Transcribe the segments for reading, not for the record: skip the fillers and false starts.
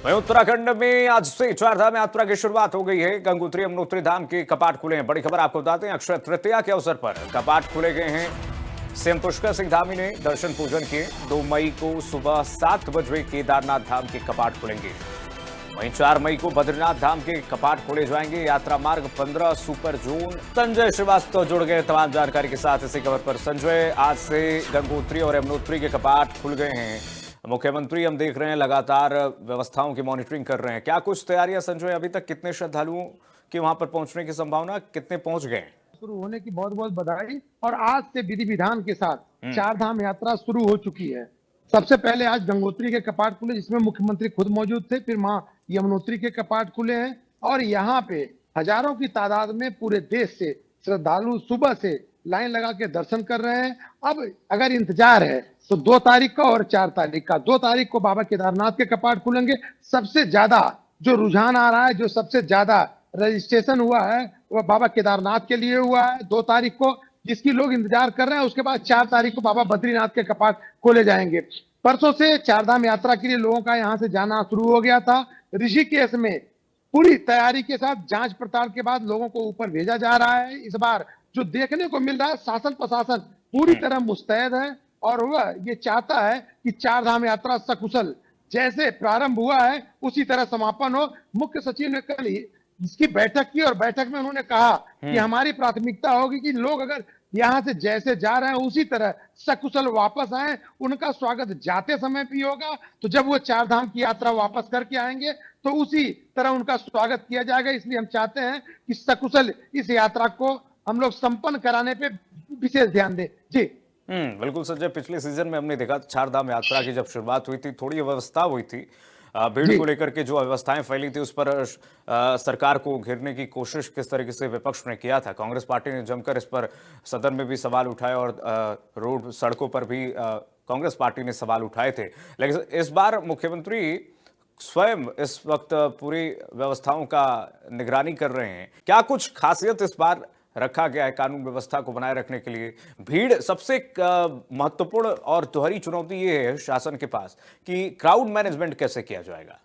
वहीं उत्तराखंड में आज से चारधाम यात्रा की शुरुआत हो गई है। गंगोत्री यमुनोत्री धाम के कपाट खुले हैं। बड़ी खबर आपको बताते हैं, अक्षय तृतीया के अवसर पर कपाट खुले गए हैं। सीएम पुष्कर सिंह धामी ने दर्शन पूजन किए। 2 मई को सुबह 7 बजे केदारनाथ धाम के कपाट खुलेंगे। वहीं 4 मई को बद्रीनाथ धाम के कपाट खोले जाएंगे। यात्रा मार्ग 15 सुपर जोन। संजय श्रीवास्तव जुड़ गए तमाम जानकारी के साथ इसी खबर पर। संजय, आज से गंगोत्री और यमुनोत्री के कपाट खुल गए हैं। मुख्यमंत्री हम देख रहे हैं लगातार व्यवस्थाओं की मॉनिटरिंग कर रहे हैं। क्या कुछ तैयारियां संजय, अभी तक कितने श्रद्धालुओं की वहां पर पहुंचने की संभावना, कितने पहुंच गए? शुरू होने की बहुत बहुत बधाई। और आज से विधि विधान के साथ चार धाम यात्रा शुरू हो चुकी है। सबसे पहले आज गंगोत्री के कपाट खुले, जिसमें मुख्यमंत्री खुद मौजूद थे। फिर मां यमुनोत्री के कपाट खुले हैं और यहाँ पे हजारों की तादाद में पूरे देश से श्रद्धालु सुबह से लाइन लगा के दर्शन कर रहे हैं। अब अगर इंतजार है तो 2 तारीख का और 4 तारीख का। 2 तारीख को बाबा केदारनाथ के कपाट खुलेंगे। सबसे ज्यादा जो रुझान आ रहा है, जो सबसे ज्यादा रजिस्ट्रेशन हुआ है, वह बाबा केदारनाथ के लिए हुआ है 2 तारीख को, जिसकी लोग इंतजार कर रहे हैं। उसके बाद 4 तारीख को बाबा बद्रीनाथ के कपाट खोले जाएंगे। परसों से चारधाम यात्रा के लिए लोगों का यहां से जाना शुरू हो गया था। ऋषिकेश में पूरी तैयारी के साथ जांच पड़ताल के बाद लोगों को ऊपर भेजा जा रहा है। इस बार जो देखने को मिल रहा है, शासन प्रशासन पूरी तरह मुस्तैद है और वह ये चाहता है कि चार धाम यात्रा सकुशल जैसे प्रारंभ हुआ है उसी तरह समापन हो। मुख्य सचिव ने कल इसकी बैठक की और बैठक में उन्होंने कहा कि हमारी प्राथमिकता होगी कि लोग अगर यहाँ से जैसे जा रहे हैं उसी तरह सकुशल वापस आए। उनका स्वागत जाते समय भी होगा, तो जब वो चार धाम की यात्रा वापस करके आएंगे तो उसी तरह उनका स्वागत किया जाएगा। इसलिए हम चाहते हैं कि सकुशल इस यात्रा को हम लोग संपन्न कराने पे विशेष ध्यान दें। जी बिल्कुल संजय, पिछले सीजन में हमने देखा चार धाम यात्रा की जब शुरुआत हुई थी, थोड़ी अव्यवस्था हुई थी। भीड़ को लेकर के जो अव्यवस्थाएं फैली थी उस पर सरकार को घेरने की कोशिश किस तरीके से विपक्ष ने किया था। कांग्रेस पार्टी ने जमकर इस पर सदन में भी सवाल उठाए और रोड सड़कों पर भी कांग्रेस पार्टी ने सवाल उठाए थे। लेकिन इस बार मुख्यमंत्री स्वयं इस वक्त पूरी व्यवस्थाओं का निगरानी कर रहे हैं। क्या कुछ खासियत इस बार रखा गया है कानून व्यवस्था को बनाए रखने के लिए? भीड़ सबसे महत्वपूर्ण और दोहरी चुनौती ये है शासन के पास कि क्राउड मैनेजमेंट कैसे किया जाएगा।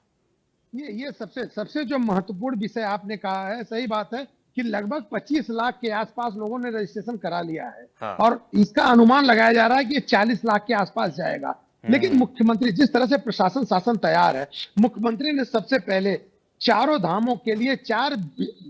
ये सबसे सबसे जो महत्वपूर्ण विषय आपने कहा है, सही बात है कि लगभग 25 लाख के आसपास लोगों ने रजिस्ट्रेशन करा लिया है। हाँ। और इसका अनुमान लगाया जा रहा है कि 40 लाख के आसपास जाएगा। लेकिन मुख्यमंत्री जिस तरह से प्रशासन शासन तैयार है, मुख्यमंत्री ने सबसे पहले चारों धामों के लिए 4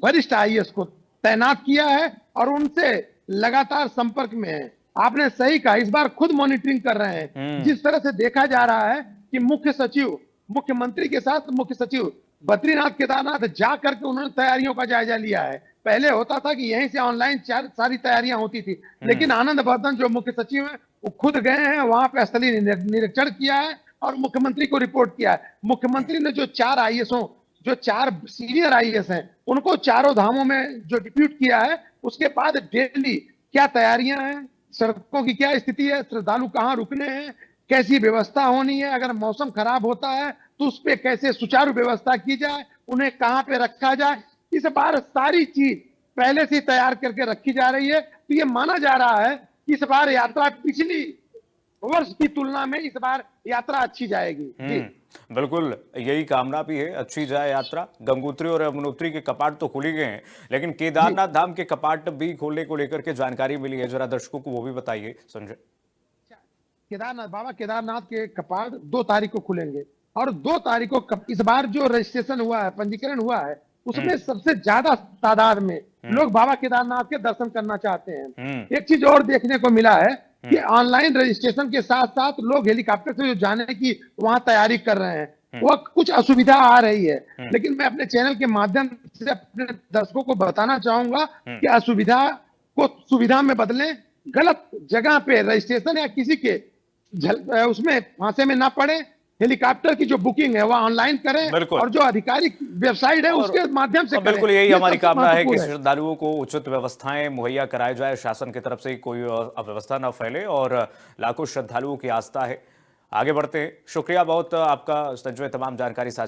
वरिष्ठ आईएएस को तैनात किया है और उनसे लगातार संपर्क में है। आपने सही कहा, इस बार खुद मॉनिटरिंग कर रहे हैं। जिस तरह से देखा जा रहा है कि मुख्य सचिव मुख्यमंत्री के साथ मुख्य सचिव बद्रीनाथ केदारनाथ जा करके उन्होंने तैयारियों का जायजा लिया है। पहले होता था कि यहीं से ऑनलाइन सारी तैयारियां होती थी, लेकिन आनंद वर्धन जो मुख्य सचिव है वो खुद गए हैं, वहां पे स्थलीय निरीक्षण किया है और मुख्यमंत्री को रिपोर्ट किया है। मुख्यमंत्री ने जो 4 आईएएसओं, जो 4 सीनियर आईएएस हैं, उनको चारों धामों में जो डिप्यूट किया है, उसके बाद डेली क्या तैयारियां हैं, सड़कों की क्या स्थिति है, श्रद्धालु कहाँ रुकने हैं, कैसी व्यवस्था होनी है, अगर मौसम खराब होता है तो उस पर कैसे सुचारू व्यवस्था की जाए, उन्हें कहाँ पे रखा जाए, इस बार सारी चीज पहले से तैयार करके रखी जा रही है। तो ये माना जा रहा है कि इस बार यात्रा पिछली वर्ष की तुलना में इस बार यात्रा अच्छी जाएगी। जी बिल्कुल, यही कामना भी है, अच्छी जाए यात्रा। गंगोत्री और यमुनोत्री के कपाट तो खुल गए हैं, लेकिन केदारनाथ धाम के कपाट भी खोलने को लेकर के जानकारी मिली है, जरा दर्शकों को वो भी बताइए संजय। केदारनाथ, बाबा केदारनाथ के कपाट 2 तारीख को खुलेंगे और 2 तारीख को इस बार जो रजिस्ट्रेशन हुआ है, पंजीकरण हुआ है, उसमें सबसे ज्यादा तादाद में लोग बाबा केदारनाथ के दर्शन करना चाहते हैं। एक चीज और देखने को मिला है कि ऑनलाइन रजिस्ट्रेशन के साथ साथ लोग हेलीकॉप्टर से जो जाने की वहां तैयारी कर रहे हैं, वह कुछ असुविधा आ रही है। लेकिन मैं अपने चैनल के माध्यम से अपने दर्शकों को बताना चाहूंगा कि असुविधा को सुविधा में बदलें। गलत जगह पे रजिस्ट्रेशन या किसी के उसमें फांसे में ना पड़े। हेलीकॉप्टर की जो बुकिंग है वह ऑनलाइन करें और जो आधिकारिक वेबसाइट है उसके माध्यम से करें। बिल्कुल यही हमारी कामना है कि श्रद्धालुओं को उचित व्यवस्थाएं मुहैया कराई जाए, शासन की तरफ से कोई अव्यवस्था न फैले और लाखों श्रद्धालुओं की आस्था है। आगे बढ़ते हैं। शुक्रिया बहुत आपका संजय, तमाम जानकारी साझा